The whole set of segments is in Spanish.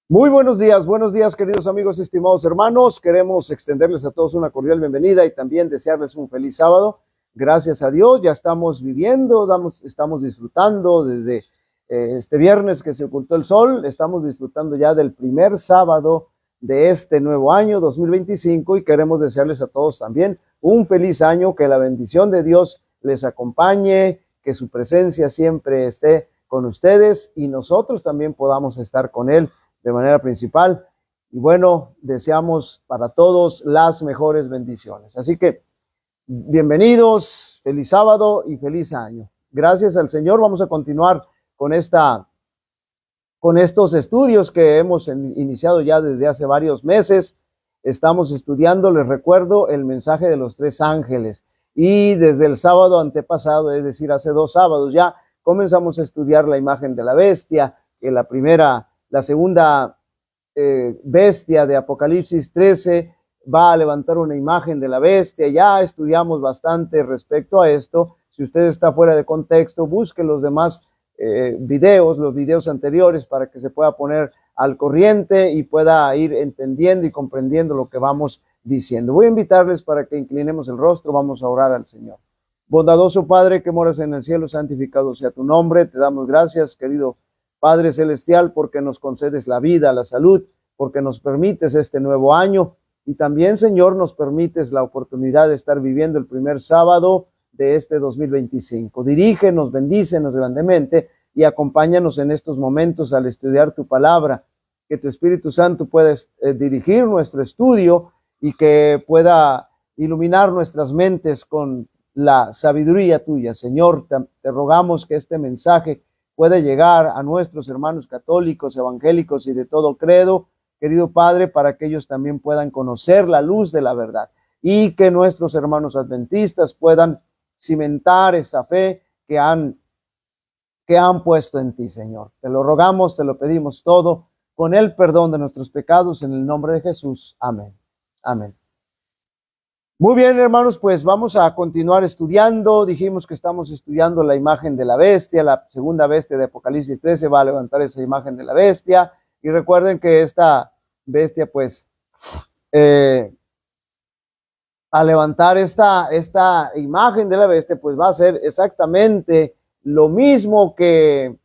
Muy buenos días queridos amigos, estimados hermanos. Queremos extenderles a todos una cordial bienvenida y también desearles un feliz sábado. Gracias a Dios, ya estamos viviendo, estamos disfrutando desde este viernes que se ocultó el sol, estamos disfrutando ya del primer sábado de este nuevo año 2025 y queremos desearles a todos también un feliz año, que la bendición de Dios les acompañe, que su presencia siempre esté con ustedes y nosotros también podamos estar con Él de manera principal. Y bueno, deseamos para todos las mejores bendiciones. Así que bienvenidos, feliz sábado y feliz año. Gracias al Señor. Vamos a continuar con estos estudios que hemos iniciado ya desde hace varios meses. Estamos estudiando, les recuerdo, el mensaje de los tres ángeles. Y desde el sábado antepasado, es decir, hace 2 sábados ya, comenzamos a estudiar la imagen de la bestia, que la segunda bestia de Apocalipsis 13 va a levantar una imagen de la bestia. Ya estudiamos bastante respecto a esto. Si usted está fuera de contexto, busque los demás los videos anteriores para que se pueda poner al corriente y pueda ir entendiendo y comprendiendo lo que vamos diciendo. Voy a invitarles para que inclinemos el rostro, vamos a orar al Señor. Bondadoso Padre que moras en el cielo, santificado sea tu nombre. Te damos gracias, querido Padre Celestial, porque nos concedes la vida, la salud, porque nos permites este nuevo año y también, Señor, nos permites la oportunidad de estar viviendo el primer sábado de este 2025. Dirígenos, bendícenos grandemente y acompáñanos en estos momentos al estudiar tu palabra, que tu Espíritu Santo pueda dirigir nuestro estudio y que pueda iluminar nuestras mentes con la sabiduría tuya. Señor, te rogamos que este mensaje puede llegar a nuestros hermanos católicos, evangélicos y de todo credo, querido Padre, para que ellos también puedan conocer la luz de la verdad y que nuestros hermanos adventistas puedan cimentar esa fe que han puesto en ti, Señor. Te lo rogamos, te lo pedimos todo, con el perdón de nuestros pecados, en el nombre de Jesús. Amén. Amén. Muy bien, hermanos, pues vamos a continuar estudiando. Dijimos que estamos estudiando la imagen de la bestia, la segunda bestia de Apocalipsis 13 va a levantar esa imagen de la bestia. Y recuerden que esta bestia, pues, al levantar esta imagen de la bestia, pues va a ser exactamente lo mismo que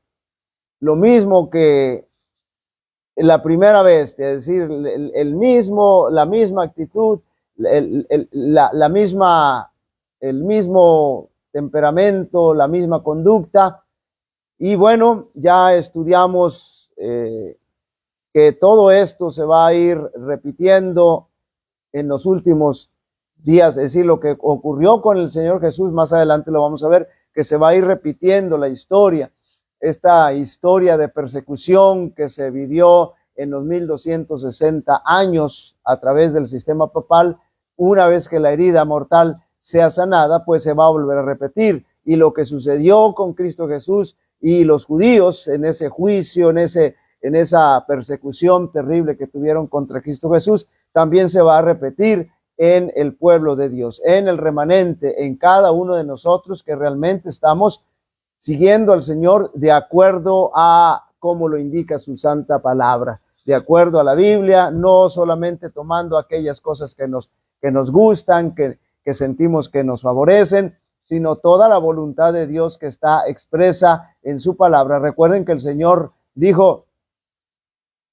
la primera bestia, es decir, la misma actitud, el mismo temperamento, la misma conducta. Y bueno, ya estudiamos que todo esto se va a ir repitiendo en los últimos días, es decir, lo que ocurrió con el Señor Jesús, más adelante lo vamos a ver, que se va a ir repitiendo la historia, esta historia de persecución que se vivió en los 1260 años a través del sistema papal. Una vez que la herida mortal sea sanada, pues se va a volver a repetir. Y lo que sucedió con Cristo Jesús y los judíos en ese juicio, en esa persecución terrible que tuvieron contra Cristo Jesús, también se va a repetir en el pueblo de Dios, en el remanente, en cada uno de nosotros que realmente estamos siguiendo al Señor de acuerdo a cómo lo indica su santa palabra, de acuerdo a la Biblia, no solamente tomando aquellas cosas que nos gustan, que sentimos que nos favorecen, sino toda la voluntad de Dios que está expresa en su palabra. Recuerden que el Señor dijo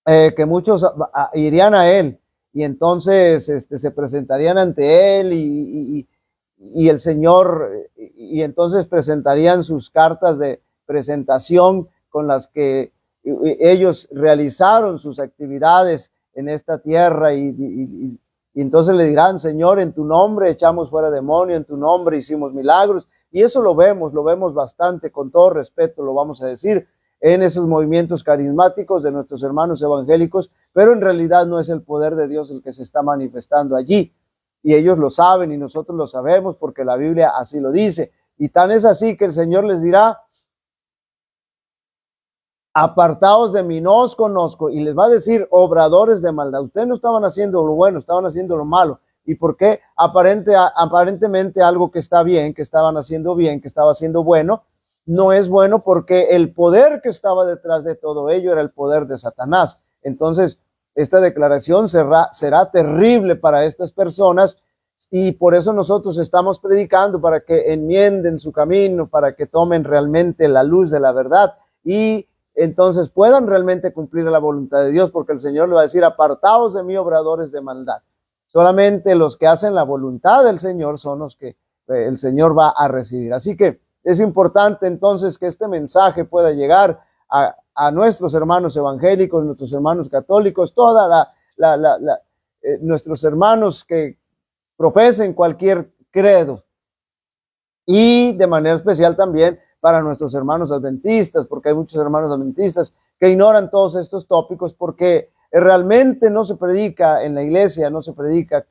que muchos irían a Él y entonces se presentarían ante Él y el Señor, y entonces presentarían sus cartas de presentación con las que ellos realizaron sus actividades en esta tierra y entonces le dirán: Señor, en tu nombre echamos fuera demonio, en tu nombre hicimos milagros. Y eso lo vemos bastante, con todo respeto lo vamos a decir, en esos movimientos carismáticos de nuestros hermanos evangélicos, pero en realidad no es el poder de Dios el que se está manifestando allí. Y ellos lo saben y nosotros lo sabemos porque la Biblia así lo dice. Y tan es así que el Señor les dirá: apartaos de mí, no os conozco. Y les va a decir: obradores de maldad. Ustedes no estaban haciendo lo bueno, estaban haciendo lo malo. ¿Y por qué? Aparentemente algo que está bien, que estaban haciendo bien, que estaba haciendo bueno, no es bueno, porque el poder que estaba detrás de todo ello era el poder de Satanás. Entonces, esta declaración será terrible para estas personas, y por eso nosotros estamos predicando para que enmienden su camino, para que tomen realmente la luz de la verdad y entonces puedan realmente cumplir la voluntad de Dios, porque el Señor le va a decir: apartaos de mí, obradores de maldad. Solamente los que hacen la voluntad del Señor son los que el Señor va a recibir. Así que es importante entonces que este mensaje pueda llegar a nuestros hermanos evangélicos, nuestros hermanos católicos, nuestros hermanos que profesen cualquier credo, y de manera especial también para nuestros hermanos adventistas, porque hay muchos hermanos adventistas que ignoran todos estos tópicos, porque realmente no se predica en la iglesia, no se predica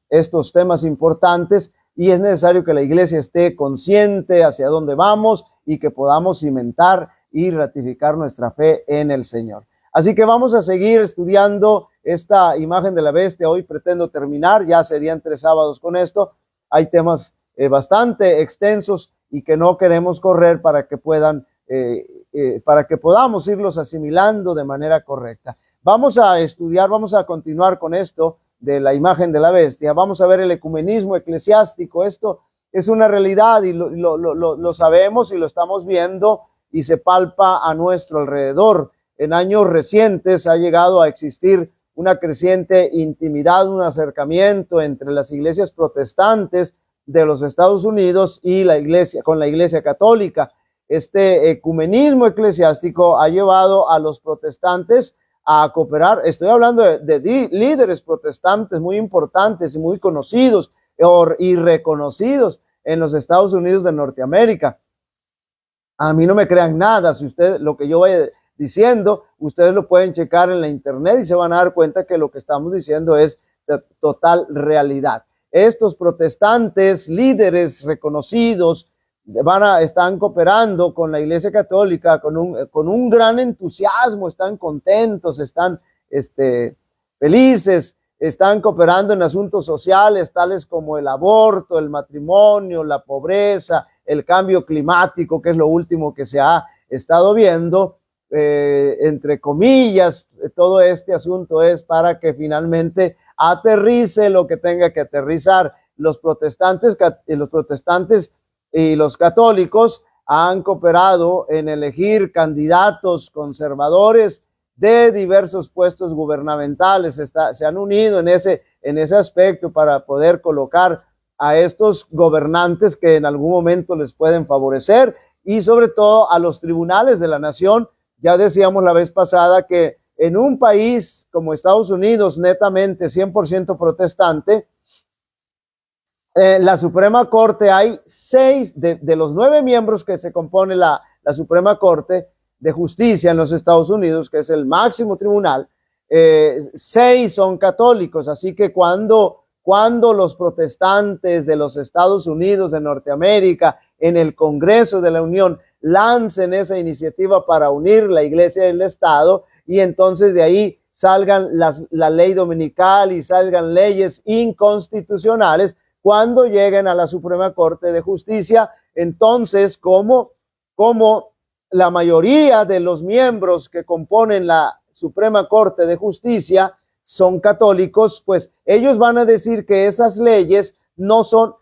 estos temas importantes, y es necesario que la iglesia esté consciente hacia dónde vamos y que podamos cimentar y ratificar nuestra fe en el Señor. Así que vamos a seguir estudiando esta imagen de la bestia. Hoy pretendo terminar, ya serían 3 sábados con esto. Hay temas bastante extensos y que no queremos correr para que podamos irlos asimilando de manera correcta. Vamos a estudiar, vamos a continuar con esto de la imagen de la bestia. Vamos a ver el ecumenismo eclesiástico. Esto es una realidad y lo sabemos y lo estamos viendo y se palpa a nuestro alrededor. En años recientes ha llegado a existir una creciente intimidad, un acercamiento entre las iglesias protestantes de los Estados Unidos y la iglesia católica. Este ecumenismo eclesiástico ha llevado a los protestantes a cooperar. Estoy hablando de líderes protestantes muy importantes y muy conocidos y reconocidos en los Estados Unidos de Norteamérica. A mí no me crean nada, si ustedes, lo que yo vaya diciendo, ustedes lo pueden checar en la internet y se van a dar cuenta que lo que estamos diciendo es de total realidad. Estos protestantes, líderes reconocidos, están cooperando con la Iglesia Católica con un gran entusiasmo, están contentos, están felices, están cooperando en asuntos sociales tales como el aborto, el matrimonio, la pobreza, el cambio climático, que es lo último que se ha estado viendo. Entre comillas, todo este asunto es para que finalmente aterrice lo que tenga que aterrizar. Los protestantes y los católicos han cooperado en elegir candidatos conservadores de diversos puestos gubernamentales. Se han unido en ese aspecto para poder colocar a estos gobernantes que en algún momento les pueden favorecer, y sobre todo a los tribunales de la nación. Ya decíamos la vez pasada que en un país como Estados Unidos, netamente 100% protestante, la Suprema Corte, hay 6 de los 9 miembros que se compone la Suprema Corte de Justicia en los Estados Unidos, que es el máximo tribunal, 6 son católicos. Así que cuando los protestantes de los Estados Unidos de Norteamérica en el Congreso de la Unión lancen esa iniciativa para unir la iglesia y el Estado, y entonces de ahí salgan la ley dominical y salgan leyes inconstitucionales, cuando lleguen a la Suprema Corte de Justicia, entonces como la mayoría de los miembros que componen la Suprema Corte de Justicia son católicos, pues ellos van a decir que esas leyes no son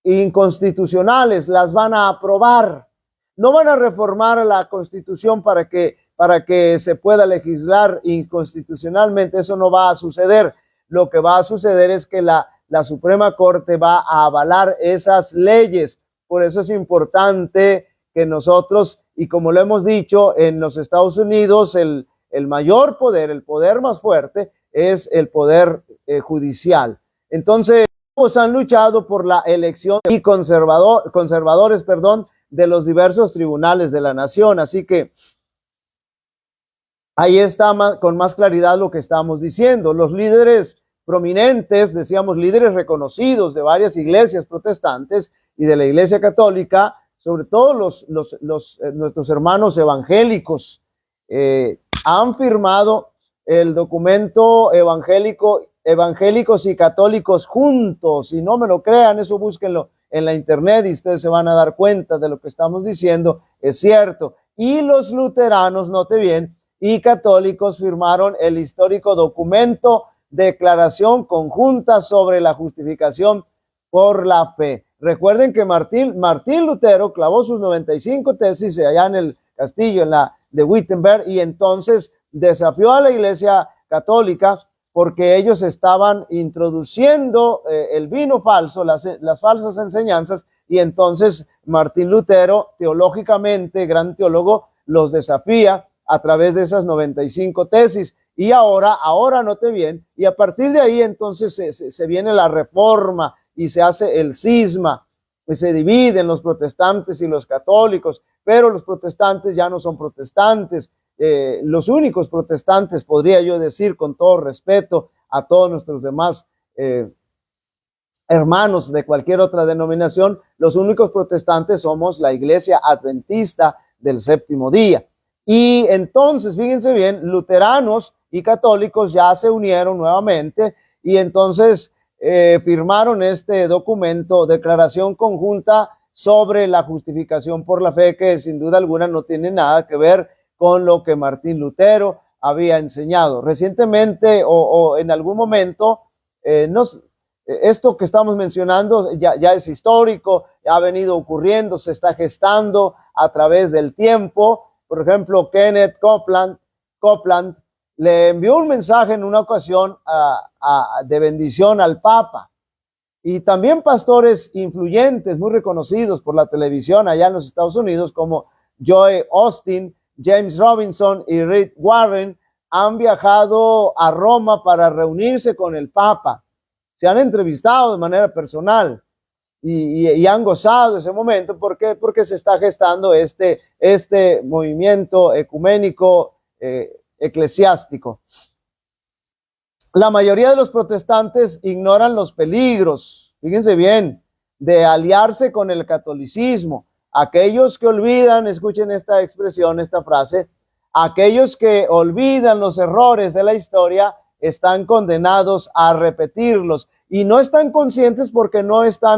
inconstitucionales, las van a aprobar. No van a reformar la Constitución para que se pueda legislar inconstitucionalmente. Eso no va a suceder. Lo que va a suceder es que la Suprema Corte va a avalar esas leyes. Por eso es importante que nosotros, y como lo hemos dicho, en los Estados Unidos el mayor poder, el poder más fuerte, es el poder judicial. Entonces, han luchado por la elección y conservadores, de los diversos tribunales de la nación. Así que ahí está con más claridad lo que estamos diciendo. Los líderes prominentes, decíamos líderes reconocidos de varias iglesias protestantes y de la Iglesia Católica, sobre todo nuestros hermanos evangélicos, han firmado el documento Evangélicos y Católicos Juntos. Y no me lo crean, eso búsquenlo en la internet y ustedes se van a dar cuenta de lo que estamos diciendo, es cierto. y los luteranos, note bien, y católicos firmaron el histórico documento Declaración Conjunta sobre la Justificación por la Fe. Recuerden que Martín Lutero clavó sus 95 tesis allá en el castillo de Wittenberg, y entonces desafió a la Iglesia Católica porque ellos estaban introduciendo el vino falso, las falsas enseñanzas, y entonces Martín Lutero, teológicamente, gran teólogo, los desafía a través de esas 95 tesis. Y ahora note bien, y a partir de ahí entonces se viene la reforma y se hace el cisma, y se dividen los protestantes y los católicos, pero los protestantes ya no son protestantes. Los únicos protestantes, podría yo decir con todo respeto a todos nuestros demás hermanos de cualquier otra denominación, los únicos protestantes somos la Iglesia Adventista del Séptimo Día. Y entonces, fíjense bien, luteranos y católicos ya se unieron nuevamente, y entonces firmaron este documento, Declaración Conjunta sobre la Justificación por la Fe, que sin duda alguna no tiene nada que ver con lo que Martín Lutero había enseñado. Recientemente o en algún momento, esto que estamos mencionando ya es histórico, ha venido ocurriendo, se está gestando a través del tiempo. Por ejemplo, Kenneth Copeland le envió un mensaje en una ocasión de bendición al Papa, y también pastores influyentes, muy reconocidos por la televisión allá en los Estados Unidos, como Joel Osteen, James Robinson y Rick Warren, han viajado a Roma para reunirse con el Papa. Se han entrevistado de manera personal y han gozado ese momento. ¿Por qué? Porque se está gestando este movimiento ecuménico eclesiástico. La mayoría de los protestantes ignoran los peligros, fíjense bien, de aliarse con el catolicismo. Aquellos que olvidan, escuchen esta expresión, esta frase, aquellos que olvidan los errores de la historia están condenados a repetirlos, y no están conscientes porque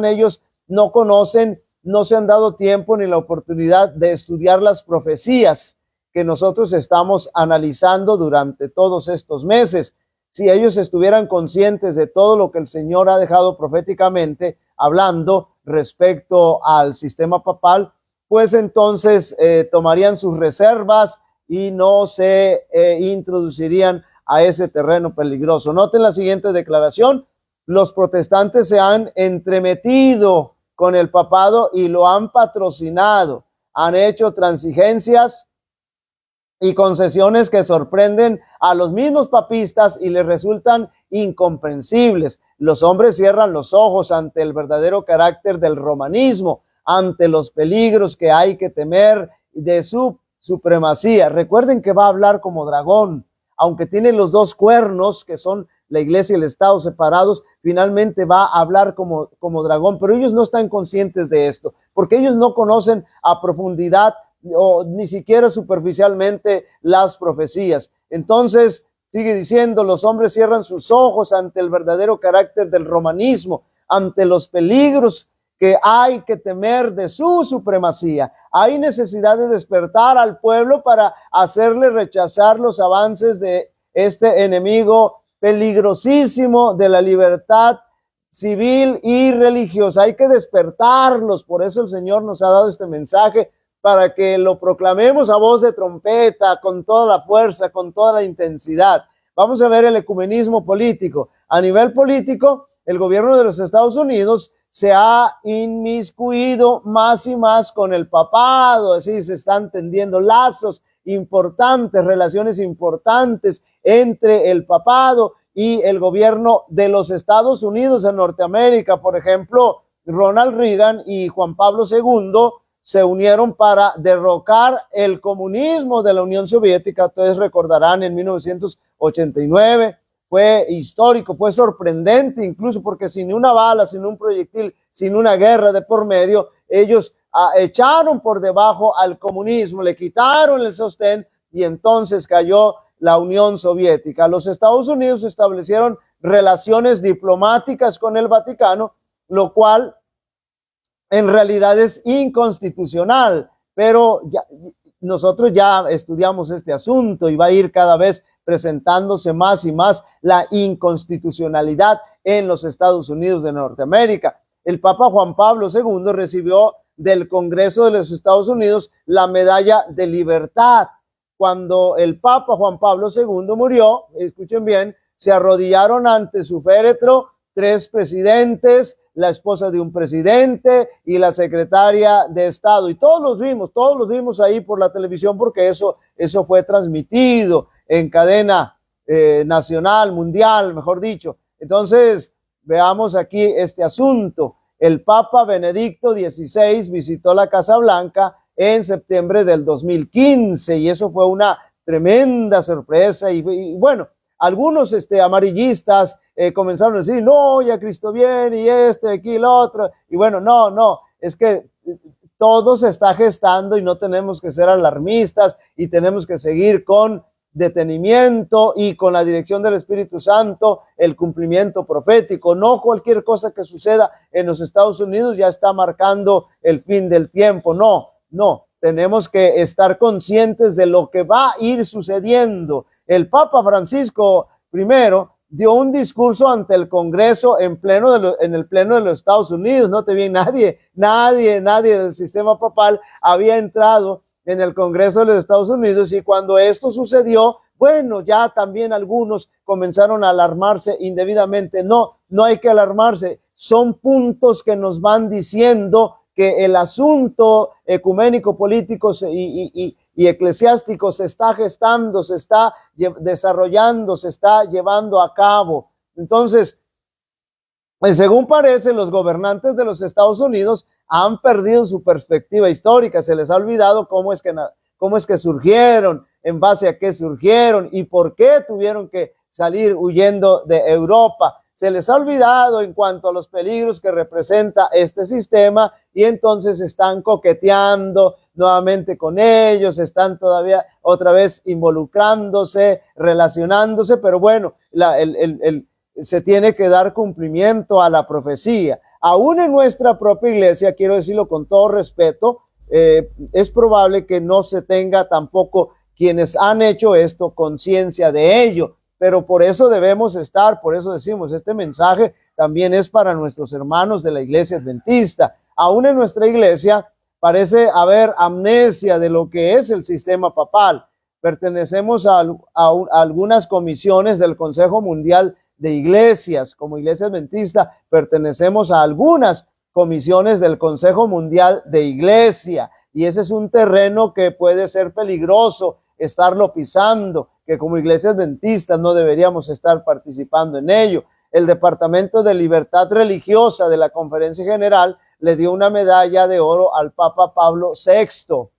ellos no conocen, no se han dado tiempo ni la oportunidad de estudiar las profecías que nosotros estamos analizando durante todos estos meses. Si ellos estuvieran conscientes de todo lo que el Señor ha dejado proféticamente hablando respecto al sistema papal, pues entonces tomarían sus reservas y no se introducirían a ese terreno peligroso. Noten la siguiente declaración: los protestantes se han entremetido con el papado y lo han patrocinado, han hecho transigencias y concesiones que sorprenden a los mismos papistas y les resultan incomprensibles. Los hombres cierran los ojos ante el verdadero carácter del romanismo, ante los peligros que hay que temer de su supremacía. Recuerden que va a hablar como dragón, aunque tiene los dos cuernos que son la iglesia y el Estado separados, finalmente va a hablar como dragón, pero ellos no están conscientes de esto, porque ellos no conocen a profundidad o ni siquiera superficialmente las profecías. Entonces sigue diciendo: los hombres cierran sus ojos ante el verdadero carácter del romanismo, ante los peligros que hay que temer de su supremacía. Hay necesidad de despertar al pueblo para hacerle rechazar los avances de este enemigo peligrosísimo de la libertad civil y religiosa. Hay que despertarlos. Por eso el Señor nos ha dado este mensaje, para que lo proclamemos a voz de trompeta, con toda la fuerza, con toda la intensidad. Vamos a ver el ecumenismo político. A nivel político, el gobierno de los Estados Unidos se ha inmiscuido más y más con el papado, así se están tendiendo lazos importantes, relaciones importantes entre el papado y el gobierno de los Estados Unidos de Norteamérica. Por ejemplo, Ronald Reagan y Juan Pablo II se unieron para derrocar el comunismo de la Unión Soviética. Ustedes recordarán, en 1989 fue histórico, fue sorprendente, incluso porque sin una bala, sin un proyectil, sin una guerra de por medio, ellos echaron por debajo al comunismo, le quitaron el sostén, y entonces cayó la Unión Soviética. Los Estados Unidos establecieron relaciones diplomáticas con el Vaticano, lo cual en realidad es inconstitucional, pero nosotros ya estudiamos este asunto y va a ir cada vez presentándose más y más la inconstitucionalidad en los Estados Unidos de Norteamérica. El Papa Juan Pablo II recibió del Congreso de los Estados Unidos la medalla de libertad. Cuando el Papa Juan Pablo II murió, escuchen bien, se arrodillaron ante su féretro 3 presidentes, la esposa de un presidente y la secretaria de Estado. Y todos los vimos ahí por la televisión porque eso fue transmitido en cadena nacional, mundial, mejor dicho. Entonces, veamos aquí este asunto. El Papa Benedicto XVI visitó la Casa Blanca en septiembre del 2015 y eso fue una tremenda sorpresa y bueno, algunos amarillistas comenzaron a decir, no, ya Cristo viene y esto, y aquí, lo otro, y bueno, no, es que todo se está gestando y no tenemos que ser alarmistas y tenemos que seguir con detenimiento y con la dirección del Espíritu Santo, el cumplimiento profético. No cualquier cosa que suceda en los Estados Unidos ya está marcando el fin del tiempo, no, tenemos que estar conscientes de lo que va a ir sucediendo. El Papa Francisco I dio un discurso ante el Congreso en el pleno de los Estados Unidos. No te vi, nadie del sistema papal había entrado en el Congreso de los Estados Unidos y cuando esto sucedió, bueno, ya también algunos comenzaron a alarmarse indebidamente. No hay que alarmarse. Son puntos que nos van diciendo que el asunto ecuménico, político y eclesiástico se está gestando, se está desarrollando, se está llevando a cabo. Entonces, según parece, los gobernantes de los Estados Unidos han perdido su perspectiva histórica. Se les ha olvidado cómo es que surgieron, en base a qué surgieron y por qué tuvieron que salir huyendo de Europa. Se les ha olvidado en cuanto a los peligros que representa este sistema y entonces están coqueteando nuevamente con ellos, están todavía otra vez involucrándose, relacionándose, pero bueno, se tiene que dar cumplimiento a la profecía. Aún en nuestra propia iglesia, quiero decirlo con todo respeto, es probable que no se tenga tampoco quienes han hecho esto conciencia de ello. Pero por eso debemos estar, por eso decimos, este mensaje también es para nuestros hermanos de la iglesia adventista. Aún en nuestra iglesia parece haber amnesia de lo que es el sistema papal. Pertenecemos a algunas comisiones del Consejo Mundial de Iglesias. Como iglesia adventista pertenecemos a algunas comisiones del Consejo Mundial de Iglesia. Y ese es un terreno que puede ser peligroso estarlo pisando, que como iglesia adventista no deberíamos estar participando en ello. El Departamento de Libertad Religiosa de la Conferencia General le dio una medalla de oro al Papa Pablo VI.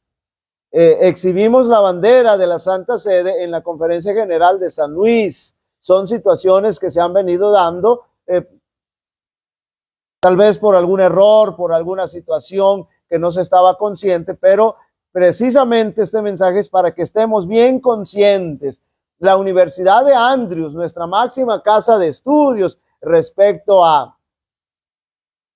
Exhibimos la bandera de la Santa Sede en la Conferencia General de San Luis. Son situaciones que se han venido dando, tal vez por algún error, por alguna situación que no se estaba consciente, pero precisamente este mensaje es para que estemos bien conscientes. La Universidad de Andrews, nuestra máxima casa de estudios respecto a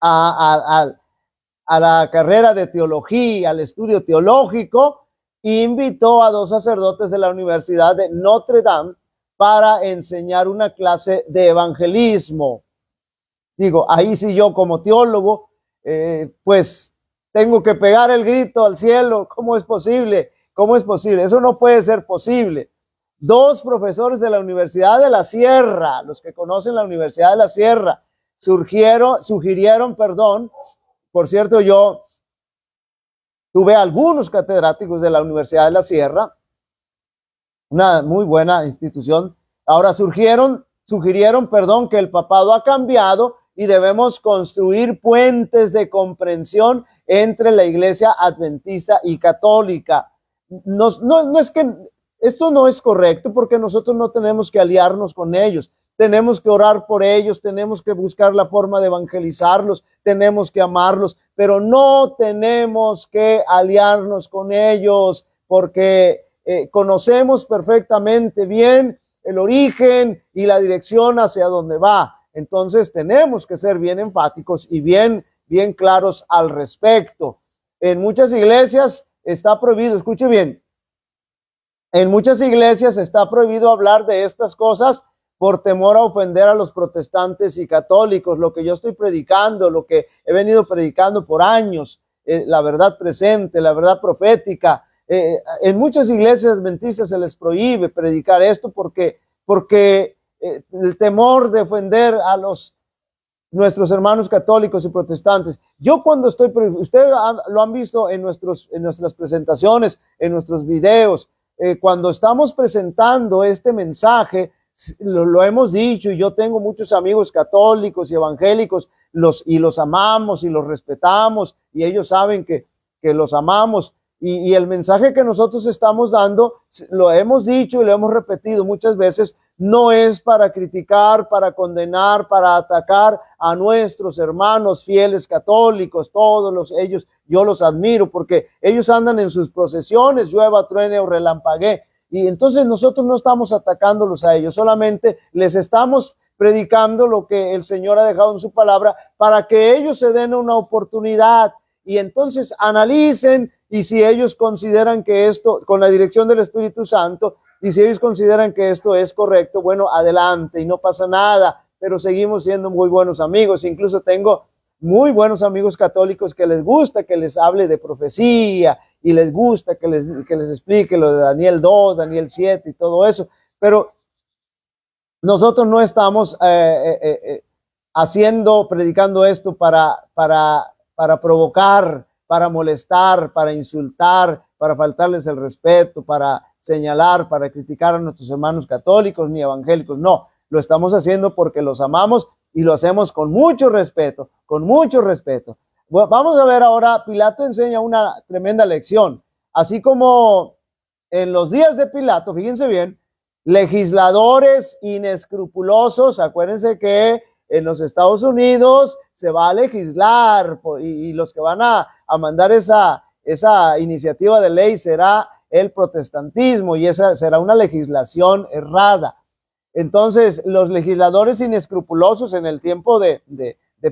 la carrera de teología, al estudio teológico, invitó a 2 sacerdotes de la Universidad de Notre Dame para enseñar una clase de evangelismo. Digo, ahí sí yo como teólogo, pues tengo que pegar el grito al cielo. ¿Cómo es posible? ¿Cómo es posible? Eso no puede ser posible. 2 profesores de la Universidad de la Sierra, los que conocen la Universidad de la Sierra, sugirieron, por cierto, yo tuve algunos catedráticos de la Universidad de la Sierra, una muy buena institución. Ahora sugirieron, que el papado ha cambiado y debemos construir puentes de comprensión entre la iglesia adventista y católica. No es que esto no es correcto, porque nosotros no tenemos que aliarnos con ellos. Tenemos que orar por ellos, tenemos que buscar la forma de evangelizarlos, tenemos que amarlos, pero no tenemos que aliarnos con ellos porque conocemos perfectamente bien el origen y la dirección hacia donde va. Entonces tenemos que ser bien enfáticos y bien claros al respecto. En muchas iglesias está prohibido, escuche bien, en muchas iglesias está prohibido hablar de estas cosas por temor a ofender a los protestantes y católicos. Lo que yo estoy predicando, lo que he venido predicando por años, la verdad presente, la verdad profética. En muchas iglesias adventistas se les prohíbe predicar esto porque el temor de ofender a nuestros hermanos católicos y protestantes. Yo cuando ustedes lo han visto en nuestras presentaciones, en nuestros videos, cuando estamos presentando este mensaje, lo hemos dicho, y yo tengo muchos amigos católicos y evangélicos, y los amamos y los respetamos, y ellos saben que los amamos, y el mensaje que nosotros estamos dando, lo hemos dicho y lo hemos repetido muchas veces, no es para criticar, para condenar, para atacar a nuestros hermanos fieles católicos, ellos, yo los admiro porque ellos andan en sus procesiones, llueva, truene o relampaguee, y entonces nosotros no estamos atacándolos a ellos, solamente les estamos predicando lo que el Señor ha dejado en su palabra para que ellos se den una oportunidad y entonces analicen, y si ellos consideran que esto, con la dirección del Espíritu Santo, y si ellos consideran que esto es correcto, bueno, adelante y no pasa nada, pero seguimos siendo muy buenos amigos. Incluso tengo muy buenos amigos católicos que les gusta que les hable de profecía y les gusta que les explique lo de Daniel 2, Daniel 7 y todo eso, pero nosotros no estamos predicando esto para provocar, para molestar, para insultar, para faltarles el respeto, para señalar, para criticar a nuestros hermanos católicos ni evangélicos. No, lo estamos haciendo porque los amamos y lo hacemos con mucho respeto, con mucho respeto. Bueno, vamos a ver ahora, Pilato enseña una tremenda lección. Así como en los días de Pilato, fíjense bien, legisladores inescrupulosos, acuérdense que en los Estados Unidos se va a legislar y los que van a mandar esa iniciativa de ley será el protestantismo y esa será una legislación errada. Entonces, los legisladores inescrupulosos en el tiempo de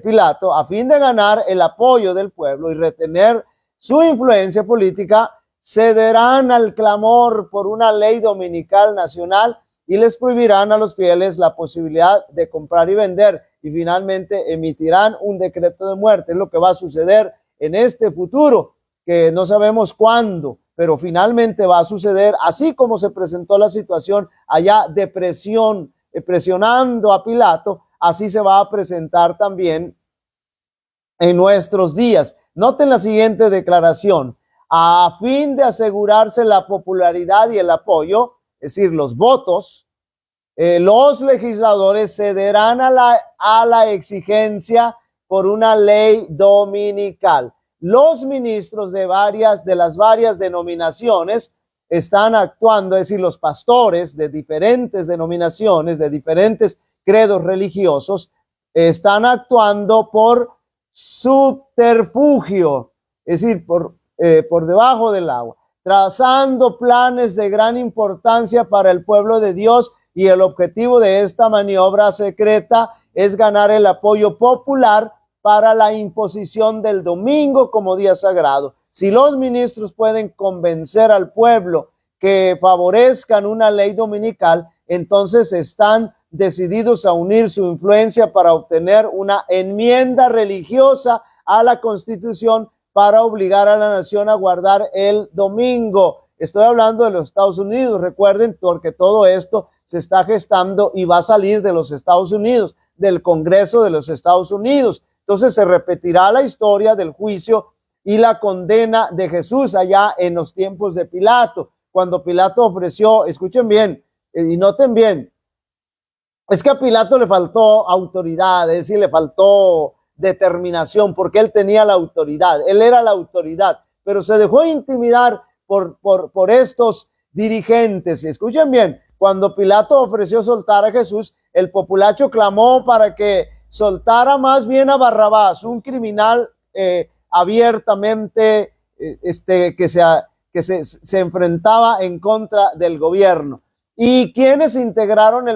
Pilato, a fin de ganar el apoyo del pueblo y retener su influencia política, cederán al clamor por una ley dominical nacional y les prohibirán a los fieles la posibilidad de comprar y vender, y finalmente emitirán un decreto de muerte. Es lo que va a suceder en este futuro, que no sabemos cuándo, pero finalmente va a suceder, así como se presentó la situación allá de presionando a Pilato, así se va a presentar también en nuestros días. Noten la siguiente declaración: a fin de asegurarse la popularidad y el apoyo, es decir, los votos, los legisladores cederán a la exigencia por una ley dominical. Los ministros de las varias denominaciones están actuando, es decir, los pastores de diferentes denominaciones, de diferentes credos religiosos, están actuando por subterfugio, es decir, por debajo del agua, trazando planes de gran importancia para el pueblo de Dios, y el objetivo de esta maniobra secreta es ganar el apoyo popular para la imposición del domingo como día sagrado. Si los ministros pueden convencer al pueblo que favorezcan una ley dominical, entonces están decididos a unir su influencia para obtener una enmienda religiosa a la Constitución para obligar a la nación a guardar el domingo. Estoy hablando de los Estados Unidos, recuerden, porque todo esto se está gestando y va a salir de los Estados Unidos, del Congreso de los Estados Unidos. Entonces se repetirá la historia del juicio y la condena de Jesús allá en los tiempos de Pilato, cuando Pilato ofreció, escuchen bien y noten bien, es que a Pilato le faltó autoridad, es decir, le faltó determinación, porque él tenía la autoridad, él era la autoridad, pero se dejó intimidar por estos dirigentes. Escuchen bien, cuando Pilato ofreció soltar a Jesús, el populacho clamó para que soltara más bien a Barrabás, un criminal abiertamente que se enfrentaba en contra del gobierno. ¿Y quiénes integraron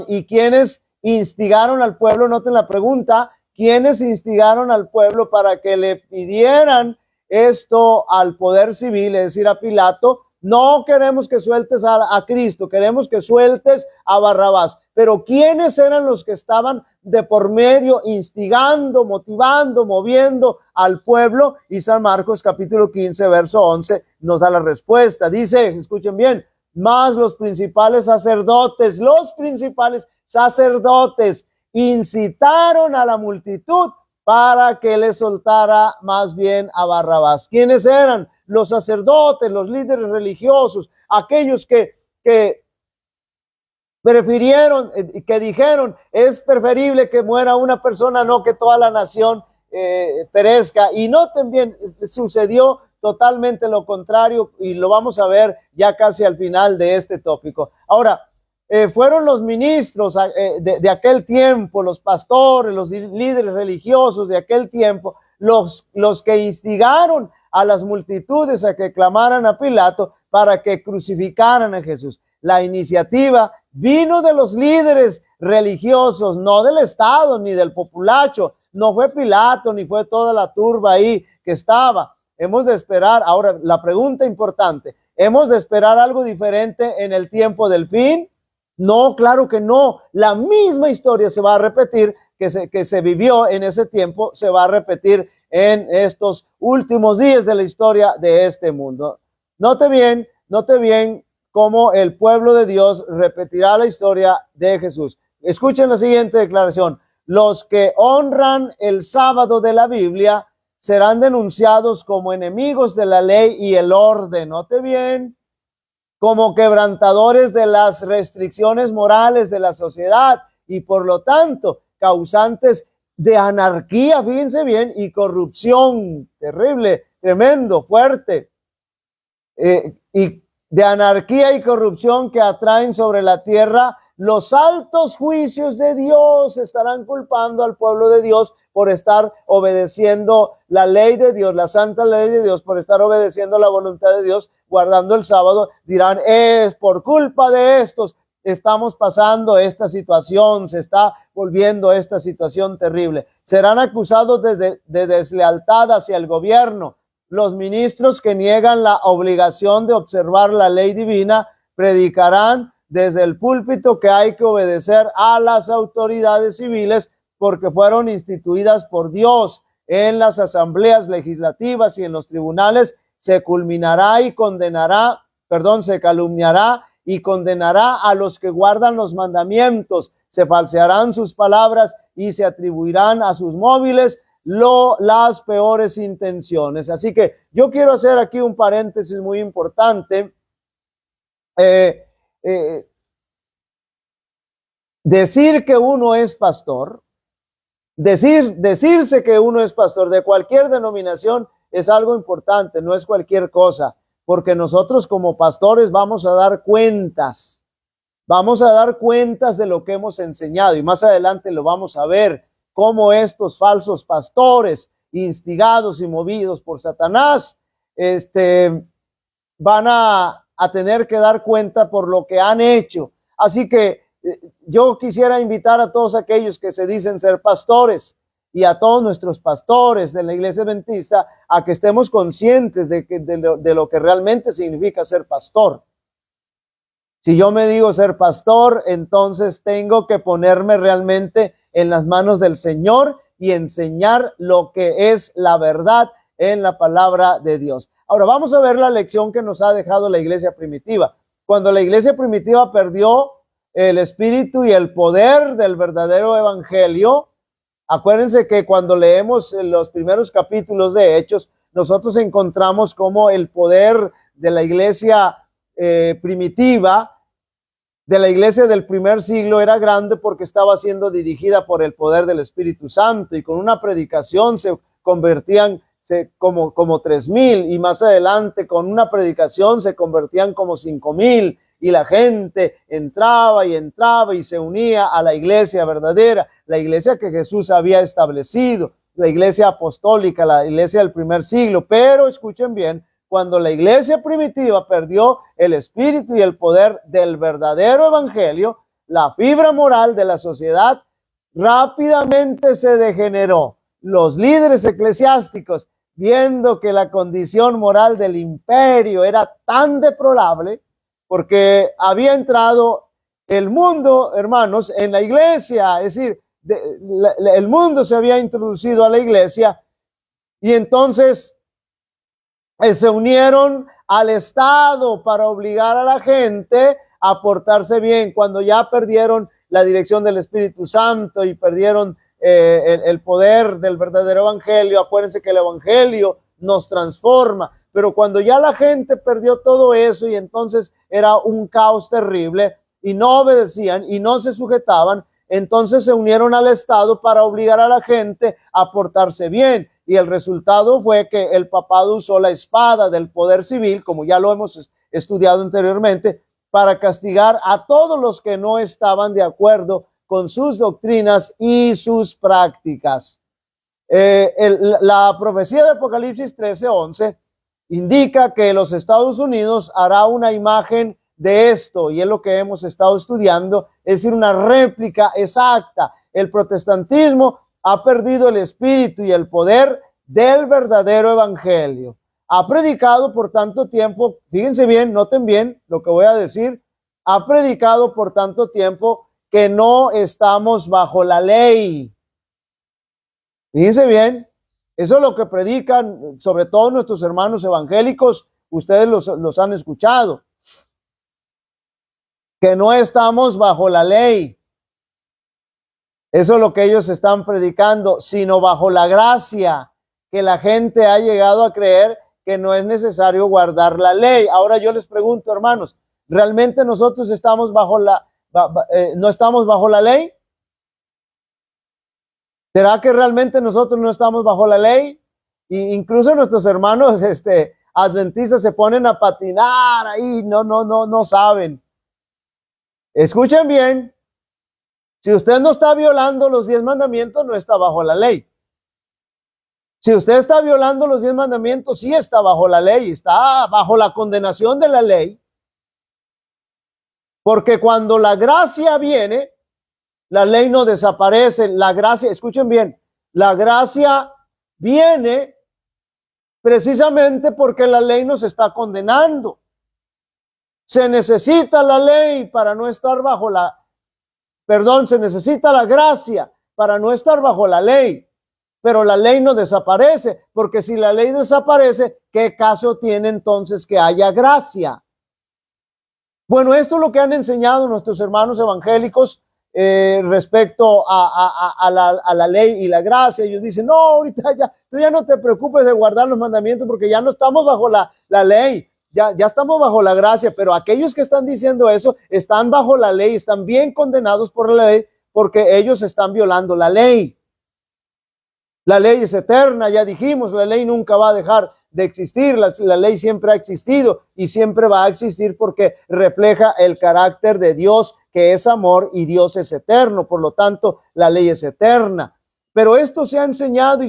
y quiénes instigaron al pueblo? Noten la pregunta: ¿quiénes instigaron al pueblo para que le pidieran esto al poder civil, es decir, a Pilato: no queremos que sueltes a Cristo, queremos que sueltes a Barrabás. Pero ¿quiénes eran los que estaban de por medio, instigando, motivando, moviendo al pueblo? Y San Marcos capítulo 15, verso 11 nos da la respuesta. Dice, escuchen bien: más los principales sacerdotes incitaron a la multitud para que le soltara más bien a Barrabás. ¿Quiénes eran? Los sacerdotes, los líderes religiosos, aquellos que prefirieron, que dijeron: es preferible que muera una persona, no que toda la nación perezca. Y noten bien, sucedió totalmente lo contrario, y lo vamos a ver ya casi al final de este tópico. Ahora, fueron los ministros de aquel tiempo, los pastores, los líderes religiosos de aquel tiempo, los que instigaron a las multitudes a que clamaran a Pilato para que crucificaran a Jesús. La iniciativa vino de los líderes religiosos, no del Estado ni del populacho. No fue Pilato ni fue toda la turba ahí que estaba. Hemos de esperar, ahora la pregunta importante: ¿hemos de esperar algo diferente en el tiempo del fin? No, claro que no. La misma historia se va a repetir que se vivió en ese tiempo, se va a repetir en estos últimos días de la historia de este mundo. Note bien cómo el pueblo de Dios repetirá la historia de Jesús. Escuchen la siguiente declaración: los que honran el sábado de la Biblia serán denunciados como enemigos de la ley y el orden. Note bien: como quebrantadores de las restricciones morales de la sociedad, y por lo tanto causantes de anarquía, fíjense bien, y corrupción. Terrible, tremendo, fuerte, y de anarquía y corrupción que atraen sobre la tierra los altos juicios de Dios. Estarán culpando al pueblo de Dios por estar obedeciendo la ley de Dios, la santa ley de Dios, por estar obedeciendo la voluntad de Dios, guardando el sábado. Dirán: es por culpa de estos estamos pasando esta situación, se está volviendo esta situación terrible. Serán acusados de deslealtad hacia el gobierno. Los ministros que niegan la obligación de observar la ley divina predicarán desde el púlpito que hay que obedecer a las autoridades civiles porque fueron instituidas por Dios. En las asambleas legislativas y en los tribunales se calumniará y condenará a los que guardan los mandamientos. Se falsearán sus palabras y se atribuirán a sus móviles las peores intenciones. Así que yo quiero hacer aquí un paréntesis muy importante. Decir que uno es pastor, decirse que uno es pastor de cualquier denominación es algo importante, no es cualquier cosa, porque nosotros como pastores vamos a dar cuentas de lo que hemos enseñado, y más adelante lo vamos a ver, cómo estos falsos pastores, instigados y movidos por Satanás, van a tener que dar cuenta por lo que han hecho. Así que yo quisiera invitar a todos aquellos que se dicen ser pastores y a todos nuestros pastores de la Iglesia Adventista a que estemos conscientes de lo que realmente significa ser pastor. Si yo me digo ser pastor, entonces tengo que ponerme realmente en las manos del Señor y enseñar lo que es la verdad en la palabra de Dios. Ahora vamos a ver la lección que nos ha dejado la iglesia primitiva. Cuando la iglesia primitiva perdió el espíritu y el poder del verdadero evangelio, acuérdense que cuando leemos los primeros capítulos de Hechos, nosotros encontramos cómo el poder de la iglesia primitiva, de la iglesia del primer siglo, era grande porque estaba siendo dirigida por el poder del Espíritu Santo, y con una predicación se convertían como 3,000, y más adelante con una predicación se convertían como 5,000, y la gente entraba y se unía a la iglesia verdadera, la iglesia que Jesús había establecido, la iglesia apostólica, la iglesia del primer siglo. Pero escuchen bien, cuando la iglesia primitiva perdió el espíritu y el poder del verdadero evangelio, la fibra moral de la sociedad rápidamente se degeneró. Los líderes eclesiásticos viendo que la condición moral del imperio era tan deplorable, porque había entrado el mundo, hermanos, en la iglesia, es decir, el mundo se había introducido a la iglesia, y entonces se unieron al Estado para obligar a la gente a portarse bien, cuando ya perdieron la dirección del Espíritu Santo y perdieron el poder del verdadero evangelio. Acuérdense que el evangelio nos transforma, pero cuando ya la gente perdió todo eso y entonces era un caos terrible y no obedecían y no se sujetaban, entonces se unieron al Estado para obligar a la gente a portarse bien. Y el resultado fue que el papado usó la espada del poder civil, como ya lo hemos estudiado anteriormente, para castigar a todos los que no estaban de acuerdo con sus doctrinas y sus prácticas. La profecía de Apocalipsis 13:11 indica que los Estados Unidos hará una imagen de esto, y es lo que hemos estado estudiando, es decir, una réplica exacta. El protestantismo ha perdido el espíritu y el poder del verdadero evangelio. Ha predicado por tanto tiempo, fíjense bien, noten bien lo que voy a decir, ha predicado por tanto tiempo que no estamos bajo la ley. Fíjense bien, eso es lo que predican, sobre todo nuestros hermanos evangélicos, ustedes los han escuchado, que no estamos bajo la ley. Eso es lo que ellos están predicando, sino bajo la gracia, que la gente ha llegado a creer que no es necesario guardar la ley. Ahora yo les pregunto, hermanos, ¿realmente nosotros estamos no estamos bajo la ley? ¿Será que realmente nosotros no estamos bajo la ley? Y incluso nuestros hermanos adventistas se ponen a patinar ahí, no saben. Escuchen bien, si usted no está violando los 10 mandamientos, no está bajo la ley. Si usted está violando los 10 mandamientos, sí está bajo la ley, está bajo la condenación de la ley. Porque cuando la gracia viene, la ley no desaparece. La gracia, escuchen bien, la gracia viene precisamente porque la ley nos está condenando. Se necesita la ley para no estar bajo se necesita la gracia para no estar bajo la ley. Pero la ley no desaparece, porque si la ley desaparece, ¿qué caso tiene entonces que haya gracia? Bueno, esto es lo que han enseñado nuestros hermanos evangélicos respecto a la ley y la gracia. Ellos dicen, no, ahorita tú ya no te preocupes de guardar los mandamientos porque ya no estamos bajo la ley, ya estamos bajo la gracia. Pero aquellos que están diciendo eso están bajo la ley, están bien condenados por la ley porque ellos están violando la ley. La ley es eterna, ya dijimos, la ley nunca va a dejar de existir, la ley siempre ha existido y siempre va a existir porque refleja el carácter de Dios, que es amor, y Dios es eterno, por lo tanto la ley es eterna. Pero esto se ha enseñado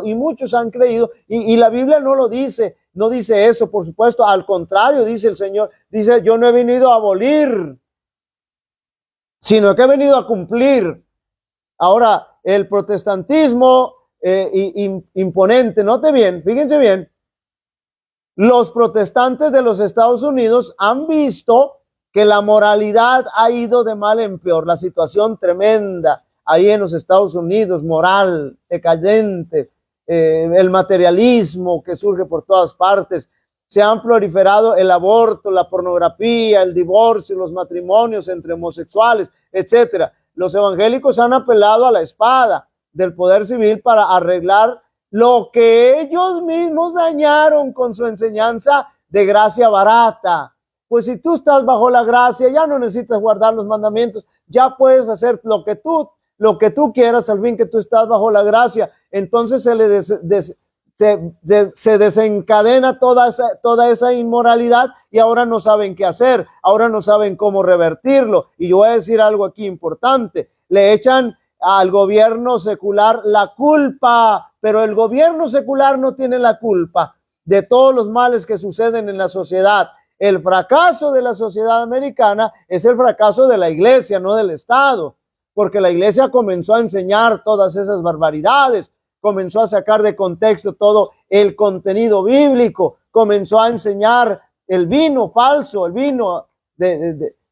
y muchos han creído, y la Biblia no lo dice, no dice eso, por supuesto, al contrario, dice el Señor, dice, yo no he venido a abolir, sino que he venido a cumplir. Ahora, el protestantismo imponente, note bien, fíjense bien, los protestantes de los Estados Unidos han visto que la moralidad ha ido de mal en peor, la situación tremenda ahí en los Estados Unidos, moral, decadente, el materialismo que surge por todas partes, se han proliferado el aborto, la pornografía, el divorcio, los matrimonios entre homosexuales, etcétera. Los evangélicos han apelado a la espada del poder civil para arreglar lo que ellos mismos dañaron con su enseñanza de gracia barata. Pues si tú estás bajo la gracia, ya no necesitas guardar los mandamientos, ya puedes hacer lo que tú quieras al fin que tú estás bajo la gracia. Entonces se desencadena toda esa inmoralidad y ahora no saben qué hacer, ahora no saben cómo revertirlo. Y yo voy a decir algo aquí importante, le echan al gobierno secular la culpa, pero el gobierno secular no tiene la culpa de todos los males que suceden en la sociedad. El fracaso de la sociedad americana es el fracaso de la iglesia, no del Estado, porque la iglesia comenzó a enseñar todas esas barbaridades, comenzó a sacar de contexto todo el contenido bíblico, comenzó a enseñar el vino falso, el vino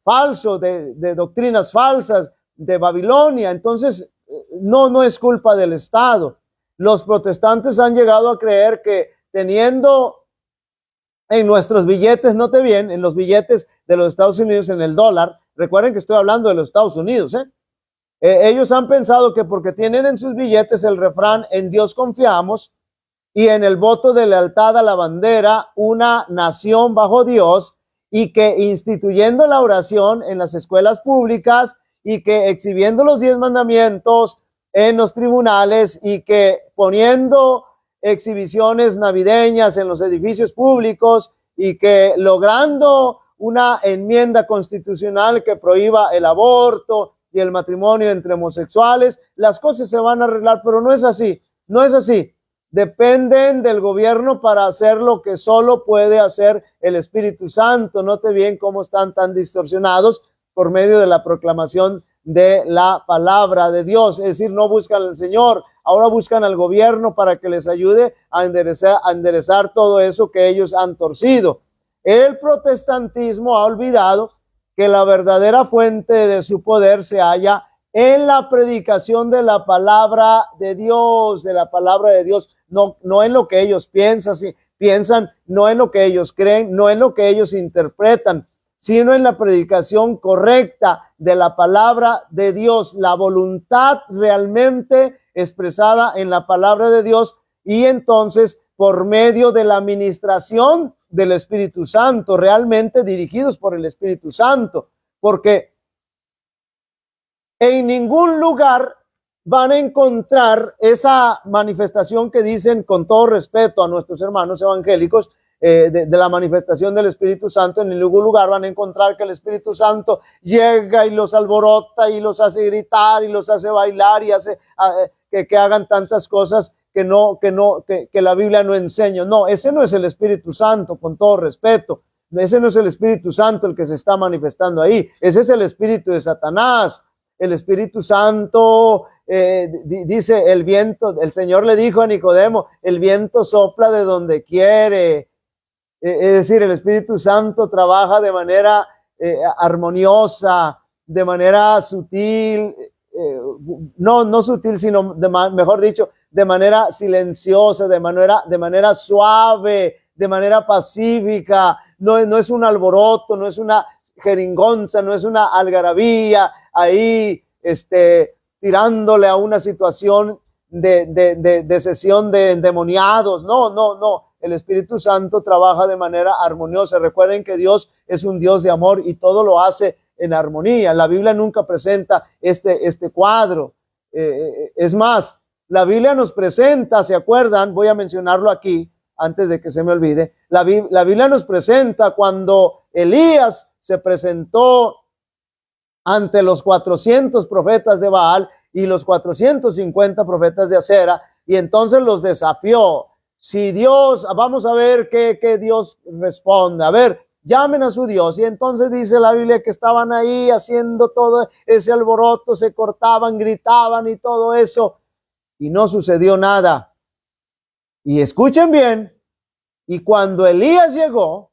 falso, de doctrinas falsas de Babilonia. Entonces, no es culpa del Estado. Los protestantes han llegado a creer que teniendo en nuestros billetes, note bien, en los billetes de los Estados Unidos, en el dólar, recuerden que estoy hablando de los Estados Unidos, ellos han pensado que porque tienen en sus billetes el refrán "en Dios confiamos" y en el voto de lealtad a la bandera, una nación bajo Dios, y que instituyendo la oración en las escuelas públicas y que exhibiendo los 10 mandamientos en los tribunales y que poniendo exhibiciones navideñas en los edificios públicos y que logrando una enmienda constitucional que prohíba el aborto y el matrimonio entre homosexuales, las cosas se van a arreglar, pero no es así, no es así. Dependen del gobierno para hacer lo que solo puede hacer el Espíritu Santo. Note bien cómo están tan distorsionados por medio de la proclamación de la palabra de Dios. Es decir, no buscan al Señor, ahora buscan al gobierno para que les ayude a enderezar todo eso que ellos han torcido. El protestantismo ha olvidado que la verdadera fuente de su poder se halla en la predicación de la palabra de Dios, no en lo que ellos piensan, no en lo que ellos creen, no en lo que ellos interpretan, sino en la predicación correcta de la palabra de Dios, la voluntad realmente expresada en la palabra de Dios, y entonces por medio de la administración del Espíritu Santo, realmente dirigidos por el Espíritu Santo, porque en ningún lugar van a encontrar esa manifestación que dicen, con todo respeto a nuestros hermanos evangélicos, de la manifestación del Espíritu Santo. En ningún lugar van a encontrar que el Espíritu Santo llega y los alborota y los hace gritar y los hace bailar y hace que hagan tantas cosas que la Biblia no enseña. No, ese no es el Espíritu Santo, con todo respeto. Ese no es el Espíritu Santo el que se está manifestando ahí. Ese es el espíritu de Satanás. El Espíritu Santo, dice el viento, el Señor le dijo a Nicodemo, el viento sopla de donde quiere. Es decir, el Espíritu Santo trabaja de manera armoniosa, de manera sutil, no sutil, sino mejor dicho, de manera silenciosa, de manera suave, de manera pacífica. No es un alboroto, no es una jeringonza, no es una algarabía ahí tirándole a una situación de sesión de endemoniados. No. El Espíritu Santo trabaja de manera armoniosa. Recuerden que Dios es un Dios de amor y todo lo hace en armonía. La Biblia nunca presenta este cuadro. Es más, la Biblia nos presenta, ¿se acuerdan? Voy a mencionarlo aquí antes de que se me olvide. La Biblia nos presenta cuando Elías se presentó ante los 400 profetas de Baal y los 450 profetas de Acera, y entonces los desafió. Si Dios, vamos a ver qué Dios responde. A ver, llamen a su Dios. Y entonces dice la Biblia que estaban ahí haciendo todo ese alboroto, se cortaban, gritaban y todo eso, y no sucedió nada. Y escuchen bien, y cuando Elías llegó,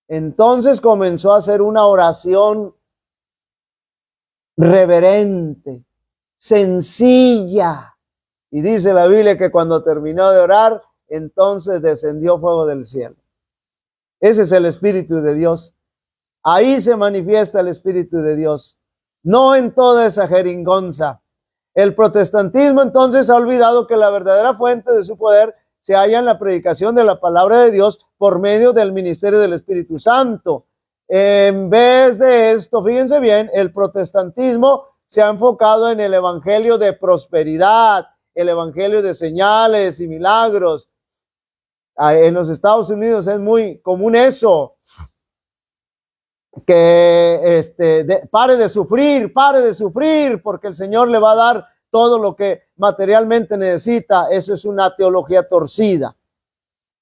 entonces comenzó a hacer una oración reverente, sencilla. Y dice la Biblia que cuando terminó de orar, entonces descendió fuego del cielo. Ese es el Espíritu de Dios. Ahí se manifiesta el Espíritu de Dios, no en toda esa jeringonza. El protestantismo entonces ha olvidado que la verdadera fuente de su poder se halla en la predicación de la palabra de Dios por medio del ministerio del Espíritu Santo. En vez de esto, fíjense bien, el protestantismo se ha enfocado en el evangelio de prosperidad, el evangelio de señales y milagros. En los Estados Unidos es muy común eso, que pare de sufrir, porque el Señor le va a dar todo lo que materialmente necesita. Eso es una teología torcida.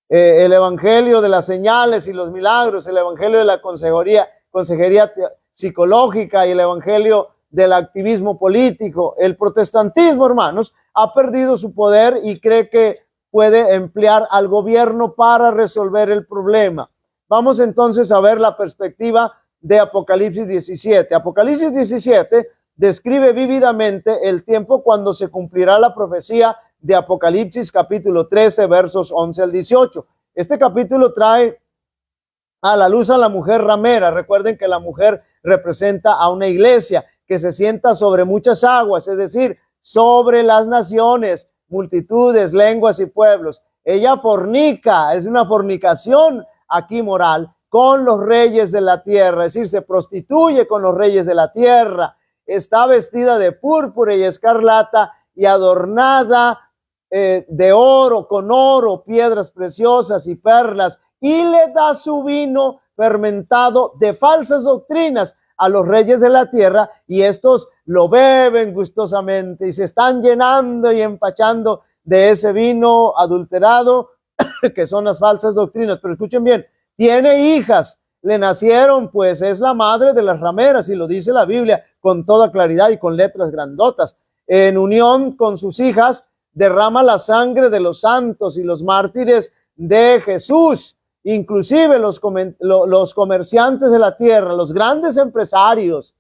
El evangelio de las señales y los milagros, el evangelio de la consejería psicológica y el evangelio del activismo político. El protestantismo, hermanos, ha perdido su poder y cree que puede emplear al gobierno para resolver el problema. Vamos entonces a ver la perspectiva de Apocalipsis 17. Apocalipsis 17 describe vívidamente el tiempo cuando se cumplirá la profecía de Apocalipsis capítulo 13, versos 11 al 18. Este capítulo trae a la luz a la mujer ramera. Recuerden que la mujer representa a una iglesia que se sienta sobre muchas aguas, es decir, sobre las naciones, multitudes, lenguas y pueblos. Ella fornica, es una fornicación aquí moral con los reyes de la tierra, es decir, se prostituye con los reyes de la tierra. Está vestida de púrpura y escarlata y adornada de oro, con oro, piedras preciosas y perlas, y le da su vino fermentado de falsas doctrinas a los reyes de la tierra, y estos lo beben gustosamente y se están llenando y empachando de ese vino adulterado que son las falsas doctrinas. Pero escuchen bien, tiene hijas, le nacieron, pues es la madre de las rameras, y lo dice la Biblia con toda claridad y con letras grandotas. En unión con sus hijas derrama la sangre de los santos y los mártires de Jesús. Inclusive los comerciantes de la tierra, los grandes empresarios,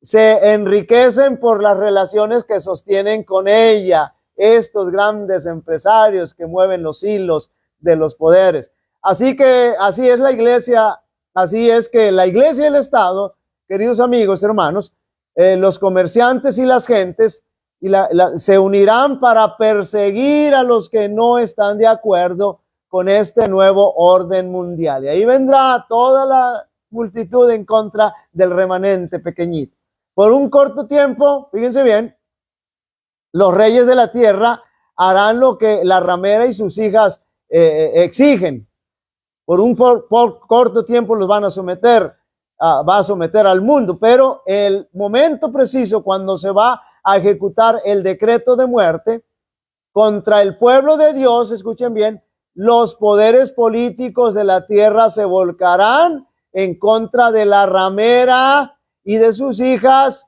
se enriquecen por las relaciones que sostienen con ella, estos grandes empresarios que mueven los hilos de los poderes. Así que así es la iglesia, así es que la iglesia y el Estado, queridos amigos, hermanos, los comerciantes y las gentes se unirán para perseguir a los que no están de acuerdo con este nuevo orden mundial. Y ahí vendrá toda la multitud en contra del remanente pequeñito. Por un corto tiempo, fíjense bien, los reyes de la tierra harán lo que la ramera y sus hijas exigen. Por un corto tiempo los van a someter, va a someter al mundo, pero el momento preciso cuando se va a ejecutar el decreto de muerte contra el pueblo de Dios, escuchen bien, los poderes políticos de la tierra se volcarán en contra de la ramera y de sus hijas,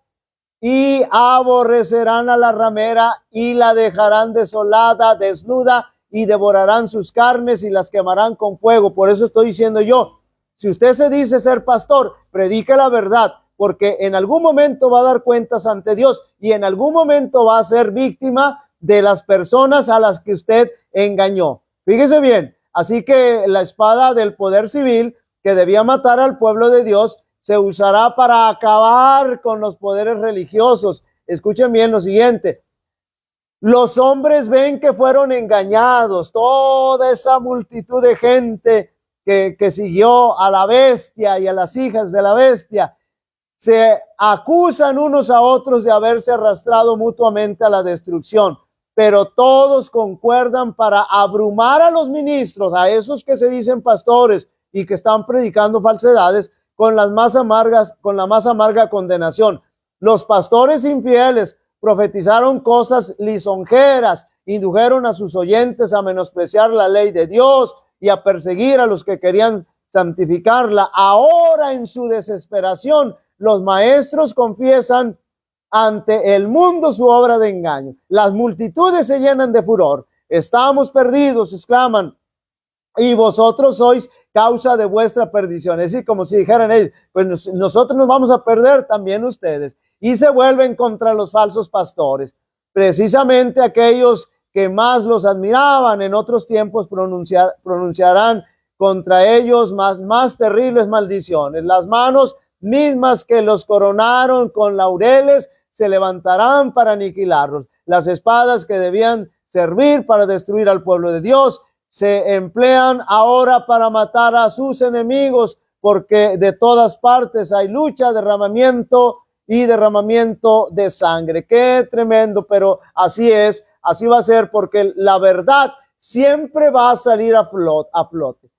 y aborrecerán a la ramera y la dejarán desolada, desnuda, y devorarán sus carnes y las quemarán con fuego. Por eso estoy diciendo yo, si usted se dice ser pastor, predique la verdad, porque en algún momento va a dar cuentas ante Dios y en algún momento va a ser víctima de las personas a las que usted engañó. Fíjese bien, así que la espada del poder civil que debía matar al pueblo de Dios se usará para acabar con los poderes religiosos. Escuchen bien lo siguiente. Los hombres ven que fueron engañados, toda esa multitud de gente que siguió a la bestia y a las hijas de la bestia, se acusan unos a otros de haberse arrastrado mutuamente a la destrucción. Pero todos concuerdan para abrumar a los ministros, a esos que se dicen pastores y que están predicando falsedades, con la más amarga condenación. Los pastores infieles profetizaron cosas lisonjeras, indujeron a sus oyentes a menospreciar la ley de Dios y a perseguir a los que querían santificarla. Ahora, en su desesperación, los maestros confiesan ante el mundo su obra de engaño. Las multitudes se llenan de furor. Estamos perdidos, exclaman, y vosotros sois causa de vuestra perdición. Es decir, como si dijeran ellos, pues nosotros nos vamos a perder, también ustedes. Y se vuelven contra los falsos pastores. Precisamente aquellos que más los admiraban en otros tiempos pronunciarán contra ellos más terribles maldiciones. Las manos mismas que los coronaron con laureles se levantarán para aniquilarlos. Las espadas que debían servir para destruir al pueblo de Dios se emplean ahora para matar a sus enemigos, porque de todas partes hay lucha, derramamiento y derramamiento de sangre. Qué tremendo, pero así es, así va a ser, porque la verdad siempre va a salir a flote.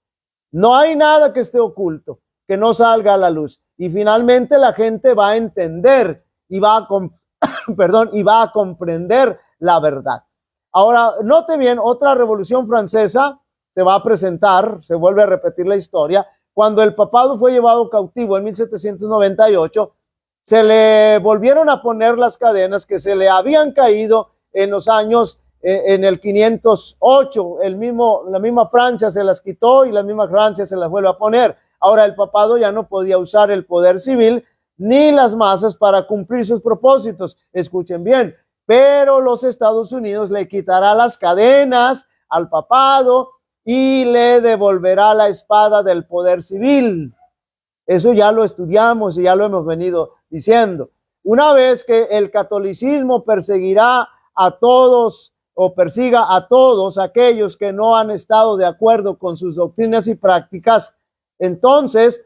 No hay nada que esté oculto, que no salga a la luz. Y finalmente la gente va a entender y va a comprender la verdad. Ahora, note bien, otra revolución francesa se va a presentar, se vuelve a repetir la historia. Cuando el papado fue llevado cautivo en 1798, se le volvieron a poner las cadenas que se le habían caído en los años en el 508, la misma Francia se las quitó y la misma Francia se las vuelve a poner. Ahora el papado ya no podía usar el poder civil ni las masas para cumplir sus propósitos. Escuchen bien, pero los Estados Unidos le quitará las cadenas al papado y le devolverá la espada del poder civil. Eso ya lo estudiamos y ya lo hemos venido diciendo. Una vez que el catolicismo perseguirá a todos o persiga a todos aquellos que no han estado de acuerdo con sus doctrinas y prácticas, entonces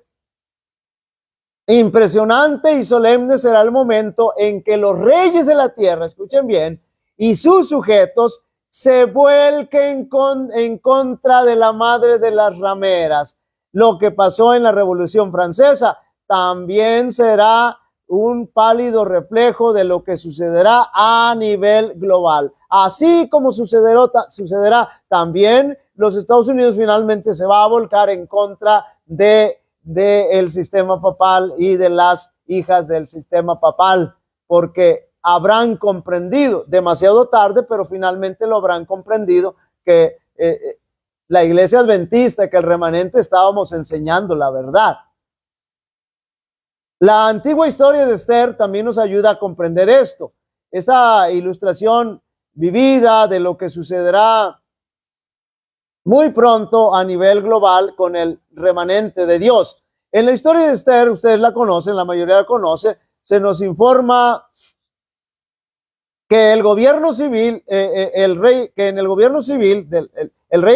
impresionante y solemne será el momento en que los reyes de la tierra, escuchen bien, y sus sujetos se vuelquen en contra de la madre de las rameras. Lo que pasó en la Revolución Francesa también será un pálido reflejo de lo que sucederá a nivel global. Así como sucederá también, los Estados Unidos finalmente se va a volcar en contra del sistema papal y de las hijas del sistema papal, porque habrán comprendido, demasiado tarde, pero finalmente lo habrán comprendido, que la iglesia adventista, que el remanente estábamos enseñando la verdad. La antigua historia de Esther también nos ayuda a comprender esto. Esa ilustración vivida de lo que sucederá muy pronto a nivel global con el remanente de Dios. En la historia de Esther, ustedes la conocen, la mayoría la conoce, se nos informa que el gobierno civil, el rey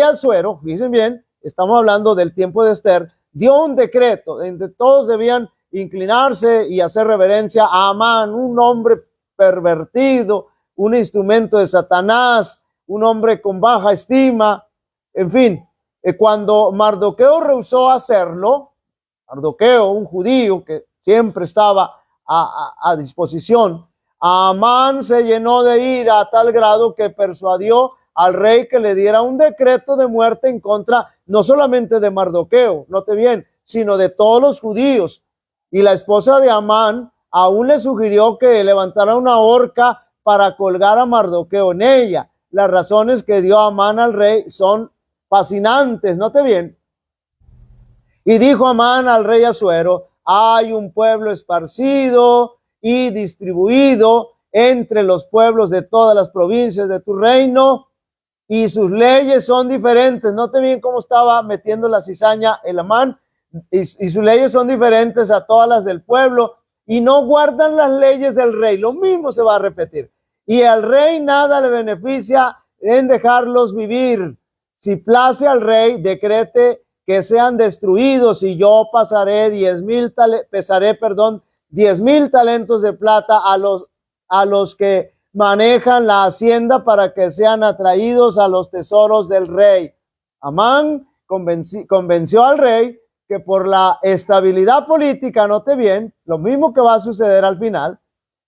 Asuero, fíjense bien, estamos hablando del tiempo de Esther, dio un decreto donde todos debían inclinarse y hacer reverencia a Amán, un hombre pervertido, un instrumento de Satanás, un hombre con baja estima, en fin. Cuando Mardoqueo rehusó hacerlo, Mardoqueo, un judío que siempre estaba a disposición, Amán se llenó de ira a tal grado que persuadió al rey que le diera un decreto de muerte en contra no solamente de Mardoqueo, note bien, sino de todos los judíos. Y la esposa de Amán aún le sugirió que levantara una horca para colgar a Mardoqueo en ella. Las razones que dio Amán al rey son fascinantes, note bien. Y dijo Amán al rey Asuero: hay un pueblo esparcido y distribuido entre los pueblos de todas las provincias de tu reino, y sus leyes son diferentes. Note bien cómo estaba metiendo la cizaña el Amán. Y sus leyes son diferentes a todas las del pueblo, y no guardan las leyes del rey. Lo mismo se va a repetir. Y al rey nada le beneficia en dejarlos vivir. Si place al rey, decrete que sean destruidos, y yo pesaré 10,000 talentos de plata a los que manejan la hacienda, para que sean atraídos a los tesoros del rey. Amán convenció al rey que por la estabilidad política, note bien, lo mismo que va a suceder al final,